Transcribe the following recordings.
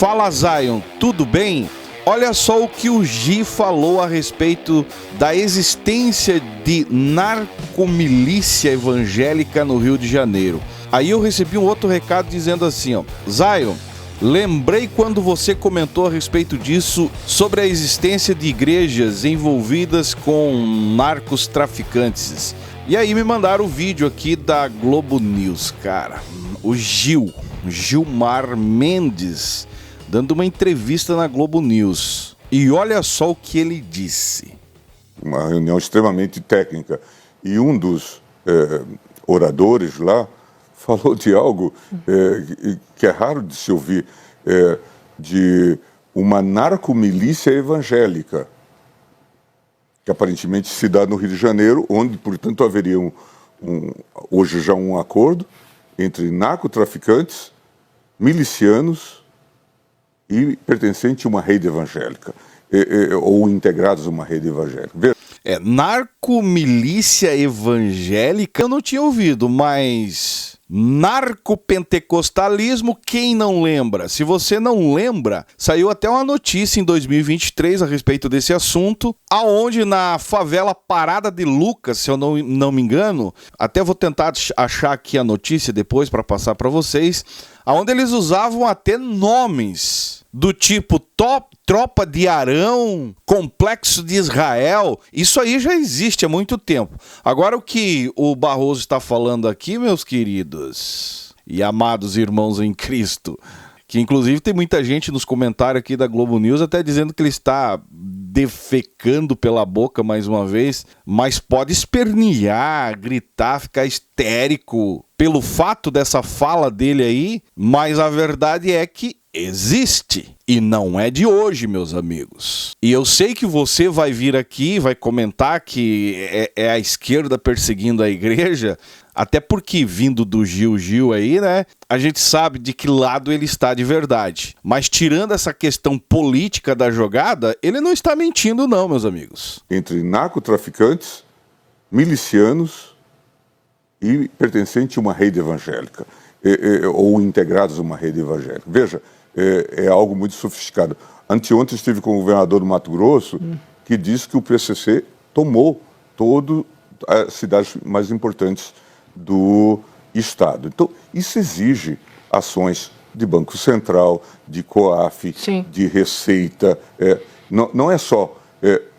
Fala, Zion, tudo bem? Olha só o que o Gi falou a respeito da existência de narcomilícia evangélica no Rio de Janeiro. Aí eu recebi um outro recado dizendo assim, ó: Zion, lembrei quando você comentou a respeito disso, sobre a existência de igrejas envolvidas com narcos traficantes. E aí me mandaram o vídeo aqui da Globo News, cara. O Gilmar Mendes, dando uma entrevista na Globo News. E olha só o que ele disse. Uma reunião extremamente técnica. E um dos oradores lá falou de algo que é raro de se ouvir, de uma narcomilícia evangélica, que aparentemente se dá no Rio de Janeiro, onde, portanto, haveria hoje já um acordo entre narcotraficantes, milicianos e pertencente a uma rede evangélica, ou integrados a uma rede evangélica. Narcomilícia evangélica eu não tinha ouvido, mas narcopentecostalismo, quem não lembra? Se você não lembra, saiu até uma notícia em 2023 a respeito desse assunto, aonde na favela Parada de Lucas, se eu não me engano, até vou tentar achar aqui a notícia depois para passar para vocês, aonde eles usavam até nomes do tipo Tropa de Arão, Complexo de Israel. Isso aí já existe há muito tempo. Agora o que o Barroso está falando aqui, meus queridos e amados irmãos em Cristo, que inclusive tem muita gente nos comentários aqui da Globo News até dizendo que ele está defecando pela boca mais uma vez, mas pode espernear, gritar, ficar histérico pelo fato dessa fala dele aí, mas a verdade é que existe e não é de hoje, meus amigos. E eu sei que você vai vir aqui, vai comentar que é a esquerda perseguindo a igreja, até porque vindo do Gil aí, né, a gente sabe de que lado ele está de verdade. Mas tirando essa questão política da jogada, ele não está mentindo não, meus amigos. Entre narcotraficantes, milicianos e pertencente a uma rede evangélica, ou integrados a uma rede evangélica. Veja, é algo muito sofisticado. Anteontem estive com o governador do Mato Grosso, que disse que o PCC tomou todas as cidades mais importantes do Estado. Então, isso exige ações de Banco Central, de COAF, sim, de Receita. Não é só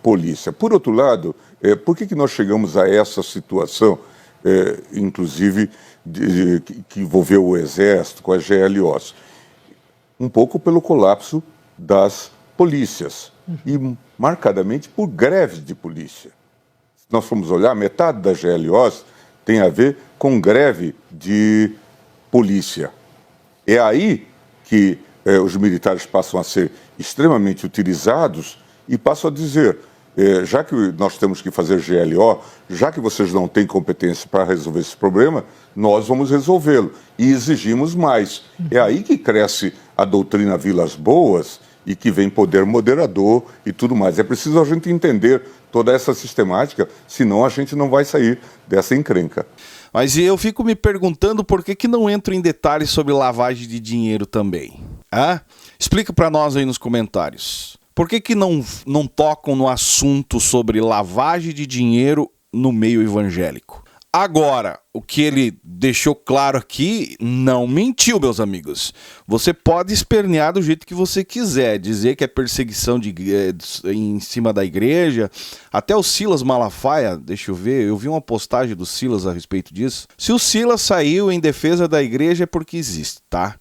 polícia. Por outro lado, por que nós chegamos a essa situação, inclusive que envolveu o Exército com as GLOs? Um pouco pelo colapso das polícias e marcadamente por greves de polícia. Se nós formos olhar, metade das GLOs tem a ver com greve de polícia. É aí que os militares passam a ser extremamente utilizados e passam a dizer, já que nós temos que fazer GLO, já que vocês não têm competência para resolver esse problema, nós vamos resolvê-lo e exigimos mais. É aí que cresce a doutrina Vilas Boas e que vem poder moderador e tudo mais. É preciso a gente entender toda essa sistemática, senão a gente não vai sair dessa encrenca. Mas eu fico me perguntando por que não entro em detalhes sobre lavagem de dinheiro também. Explica para nós aí nos comentários. Por que não tocam no assunto sobre lavagem de dinheiro no meio evangélico? Agora, o que ele deixou claro aqui, não mentiu, meus amigos. Você pode espernear do jeito que você quiser, dizer que é perseguição em cima da igreja. Até o Silas Malafaia, deixa eu ver, eu vi uma postagem do Silas a respeito disso. Se o Silas saiu em defesa da igreja é porque existe, tá?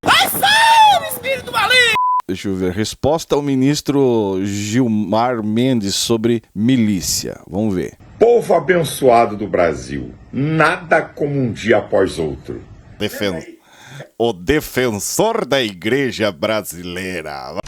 Vai sair, espírito maligno! Deixa eu ver. Resposta ao ministro Gilmar Mendes sobre milícia. Vamos ver. Povo abençoado do Brasil, nada como um dia após outro. O defensor da igreja brasileira.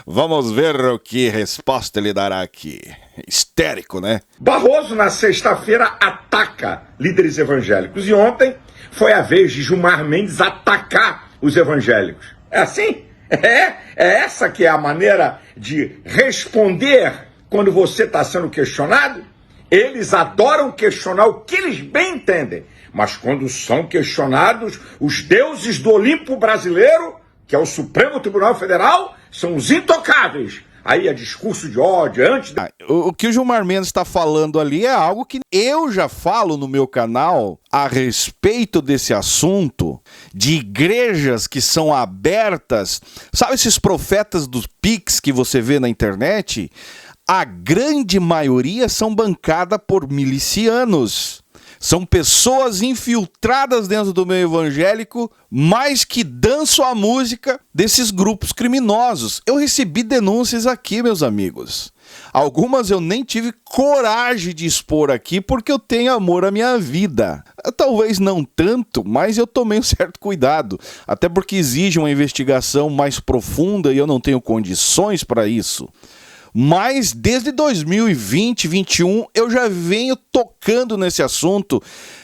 Vamos ver o que resposta ele dará aqui. Histérico, né? Barroso, na sexta-feira, ataca líderes evangélicos. E ontem foi a vez de Gilmar Mendes atacar os evangélicos. É assim? É essa que é a maneira de responder quando você está sendo questionado? Eles adoram questionar o que eles bem entendem. Mas quando são questionados os deuses do Olimpo brasileiro, que é o Supremo Tribunal Federal, são os intocáveis. Aí é discurso de ódio, O que o Gilmar Mendes está falando ali é algo que eu já falo no meu canal a respeito desse assunto, de igrejas que são abertas. Sabe esses profetas dos Pix que você vê na internet? A grande maioria são bancadas por milicianos. São pessoas infiltradas dentro do meio evangélico, mas que dançam a música desses grupos criminosos. Eu recebi denúncias aqui, meus amigos. Algumas eu nem tive coragem de expor aqui porque eu tenho amor à minha vida. Talvez não tanto, mas eu tomei um certo cuidado. Até porque exige uma investigação mais profunda e eu não tenho condições para isso. Mas desde 2020, 2021, eu já venho tocando nesse assunto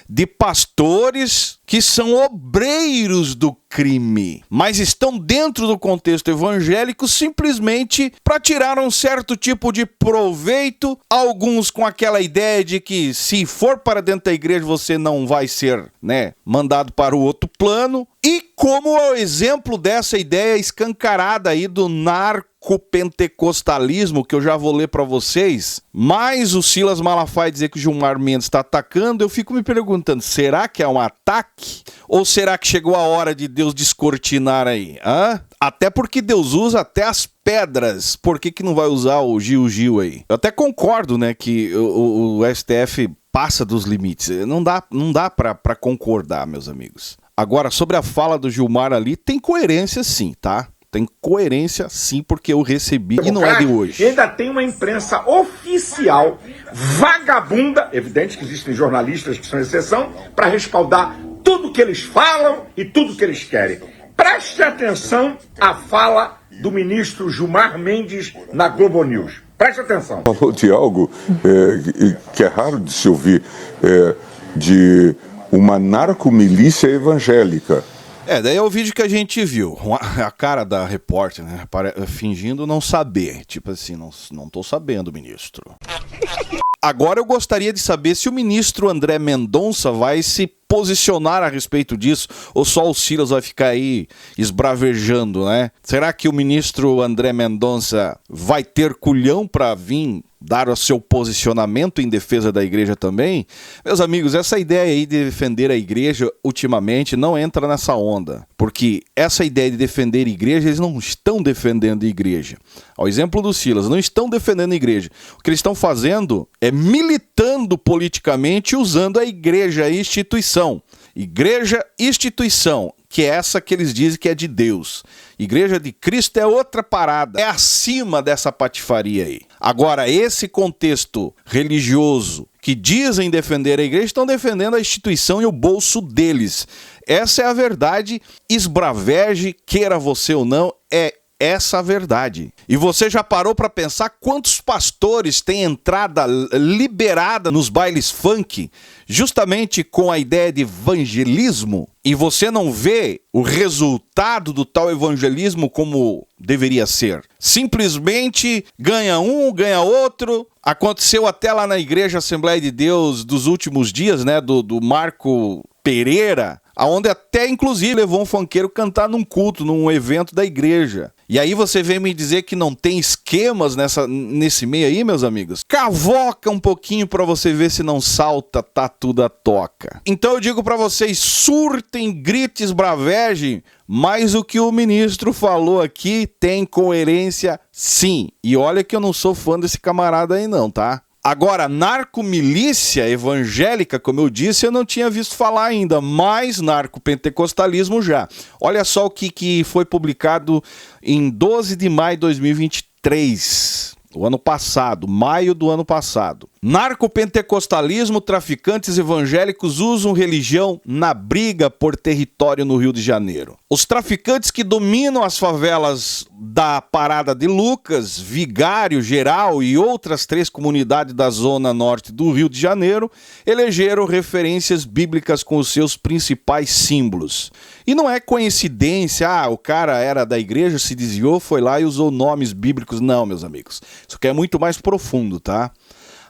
de pastores que são obreiros do crime, mas estão dentro do contexto evangélico simplesmente para tirar um certo tipo de proveito, alguns com aquela ideia de que se for para dentro da igreja você não vai ser, mandado para o outro plano, e como é o exemplo dessa ideia escancarada aí do narcopentecostalismo, que eu já vou ler para vocês, mas o Silas Malafaia dizer que o Gilmar Mendes está atacando, eu fico me perguntando, será que é um ataque? Ou será que chegou a hora de Deus descortinar aí? Até porque Deus usa até as pedras, por que não vai usar o Gil aí? Eu até concordo, que o STF passa dos limites, não dá para concordar, meus amigos. Agora, sobre a fala do Gilmar ali, tem coerência sim, tá? Tem coerência sim, porque eu recebi e não é de hoje. E ainda tem uma imprensa oficial, vagabunda, evidente que existem jornalistas que são exceção, para respaldar tudo que eles falam e tudo que eles querem. Preste atenção à fala do ministro Gilmar Mendes na Globo News. Preste atenção. Falou de algo que é raro de se ouvir, de uma narcomilícia evangélica. Daí é o vídeo que a gente viu, a cara da repórter, fingindo não saber, tipo assim, não tô sabendo, ministro. Agora eu gostaria de saber se o ministro André Mendonça vai se posicionar a respeito disso, ou só o Silas vai ficar aí esbravejando, Será que o ministro André Mendonça vai ter culhão para vir dar o seu posicionamento em defesa da igreja também? Meus amigos, essa ideia aí de defender a igreja ultimamente não entra nessa onda, porque essa ideia de defender a igreja, eles não estão defendendo a igreja. Ao exemplo do Silas, não estão defendendo a igreja. O que eles estão fazendo é militando politicamente usando a igreja, a instituição. Igreja, instituição, que é essa que eles dizem que é de Deus. Igreja de Cristo é outra parada, é acima dessa patifaria aí. Agora, esse contexto religioso que dizem defender a igreja, estão defendendo a instituição e o bolso deles. Essa é a verdade, esbraveje, queira você ou não, é essa a verdade. E você já parou para pensar quantos pastores têm entrada liberada nos bailes funk, justamente com a ideia de evangelismo, e você não vê o resultado do tal evangelismo como deveria ser? Simplesmente ganha um, ganha outro. Aconteceu até lá na Igreja Assembleia de Deus dos últimos dias, do Marco Pereira, aonde até inclusive levou um funkeiro cantar num culto, num evento da igreja. E aí você vem me dizer que não tem esquemas nesse meio aí, meus amigos? Cavoca um pouquinho pra você ver se não salta tatu da toca. Então eu digo pra vocês, surtem, gritem, esbravejem, mas o que o ministro falou aqui tem coerência sim. E olha que eu não sou fã desse camarada aí não, tá? Agora, narcomilícia evangélica, como eu disse, eu não tinha visto falar ainda, mas narcopentecostalismo já. Olha só o que foi publicado em 12 de maio de 2023, o ano passado, maio do ano passado. Narcopentecostalismo, traficantes evangélicos usam religião na briga por território no Rio de Janeiro. Os traficantes que dominam as favelas da Parada de Lucas, Vigário, Geral e outras 3 comunidades da zona norte do Rio de Janeiro elegeram referências bíblicas com os seus principais símbolos. E não é coincidência, o cara era da igreja, se desviou, foi lá e usou nomes bíblicos. Não, meus amigos. Isso aqui é muito mais profundo, tá?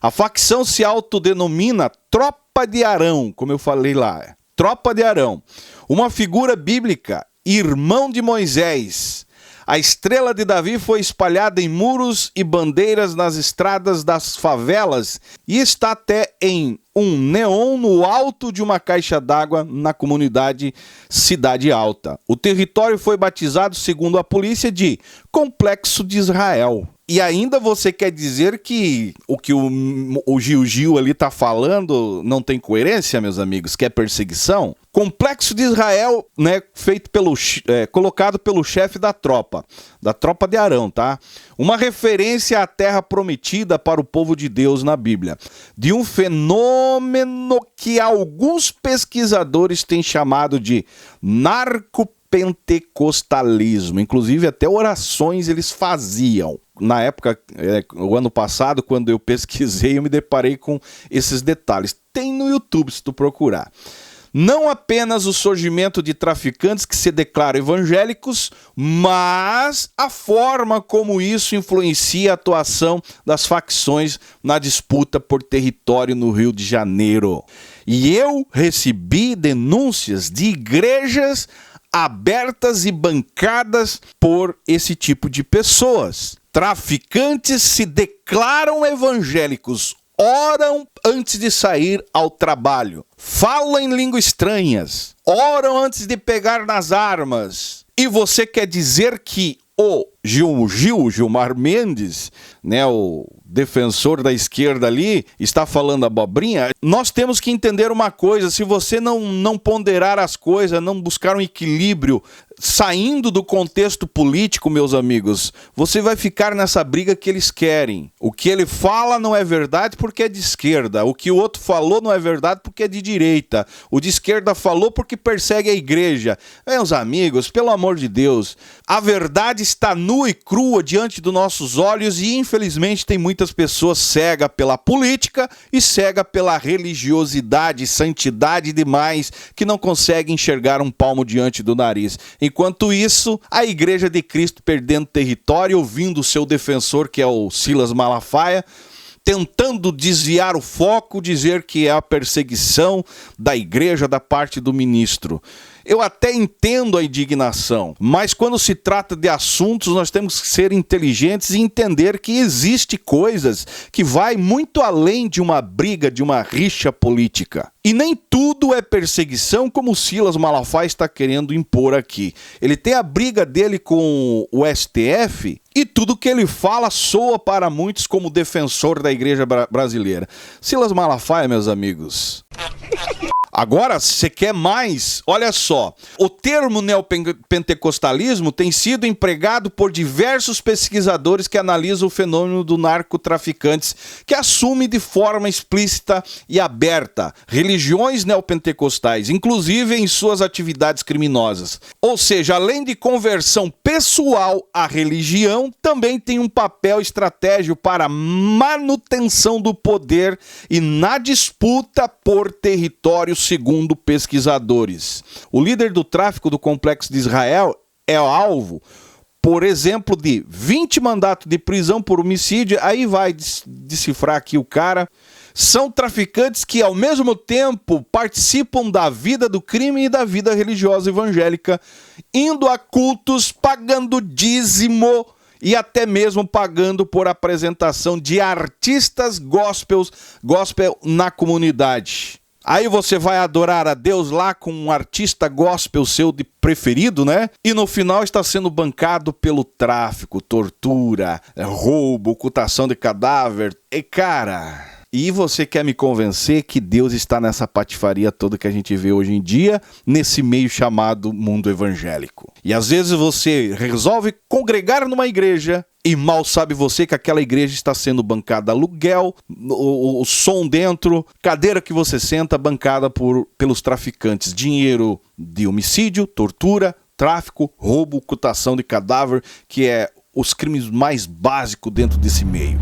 A facção se autodenomina Tropa Tropa de Arão, como eu falei lá. Tropa de Arão. Uma figura bíblica, irmão de Moisés. A estrela de Davi foi espalhada em muros e bandeiras nas estradas das favelas e está até em um neon no alto de uma caixa d'água na comunidade Cidade Alta. O território foi batizado, segundo a polícia, de Complexo de Israel. E ainda você quer dizer que o que o Gil ali tá falando não tem coerência, meus amigos, que é perseguição? Complexo de Israel, né, colocado pelo chefe da tropa de Arão, tá? Uma referência à terra prometida para o povo de Deus na Bíblia, de um fenômeno que alguns pesquisadores têm chamado de narcopentecostalismo. Inclusive até orações eles faziam. Na época, o ano passado, quando eu pesquisei, eu me deparei com esses detalhes. Tem no YouTube, se tu procurar. Não apenas o surgimento de traficantes que se declaram evangélicos, mas a forma como isso influencia a atuação das facções na disputa por território no Rio de Janeiro. E eu recebi denúncias de igrejas abertas e bancadas por esse tipo de pessoas. Traficantes se declaram evangélicos, oram antes de sair ao trabalho, falam em línguas estranhas, oram antes de pegar nas armas. E você quer dizer que o Gilmar Mendes, né, o defensor da esquerda ali, está falando abobrinha? Nós temos que entender uma coisa: se você não ponderar as coisas, não buscar um equilíbrio, saindo do contexto político, meus amigos, você vai ficar nessa briga que eles querem. O que ele fala não é verdade porque é de esquerda, o que o outro falou não é verdade porque é de direita, o de esquerda falou porque persegue a igreja. Meus amigos, pelo amor de Deus, a verdade está nua e crua diante dos nossos olhos e infelizmente tem muitas pessoas cegas pela política e cegas pela religiosidade, santidade demais, que não conseguem enxergar um palmo diante do nariz. Enquanto isso, a Igreja de Cristo perdendo território, ouvindo o seu defensor, que é o Silas Malafaia, tentando desviar o foco, dizer que é a perseguição da igreja da parte do ministro. Eu até entendo a indignação, mas quando se trata de assuntos, nós temos que ser inteligentes e entender que existe coisas que vai muito além de uma briga, de uma rixa política. E nem tudo é perseguição, como o Silas Malafaia está querendo impor aqui. Ele tem a briga dele com o STF e tudo que ele fala soa para muitos como defensor da igreja brasileira. Silas Malafaia, meus amigos... Agora, se você quer mais, olha só, o termo neopentecostalismo tem sido empregado por diversos pesquisadores que analisam o fenômeno do narcotraficantes, que assume de forma explícita e aberta religiões neopentecostais, inclusive em suas atividades criminosas. Ou seja, além de conversão pessoal à religião, também tem um papel estratégico para a manutenção do poder e na disputa por território, segundo pesquisadores. O líder do tráfico do Complexo de Israel é alvo, por exemplo, de 20 mandatos de prisão por homicídio. Aí vai decifrar aqui o cara. São traficantes que, ao mesmo tempo, participam da vida do crime e da vida religiosa evangélica, indo a cultos, pagando dízimo e até mesmo pagando por apresentação de artistas gospel na comunidade. Aí você vai adorar a Deus lá com um artista gospel seu de preferido, né? E no final está sendo bancado pelo tráfico, tortura, roubo, ocultação de cadáver. E cara... E você quer me convencer que Deus está nessa patifaria toda que a gente vê hoje em dia, nesse meio chamado mundo evangélico. E às vezes você resolve congregar numa igreja e mal sabe você que aquela igreja está sendo bancada aluguel, o som dentro, cadeira que você senta bancada pelos traficantes, dinheiro de homicídio, tortura, tráfico, roubo, ocultação de cadáver, que é os crimes mais básicos dentro desse meio.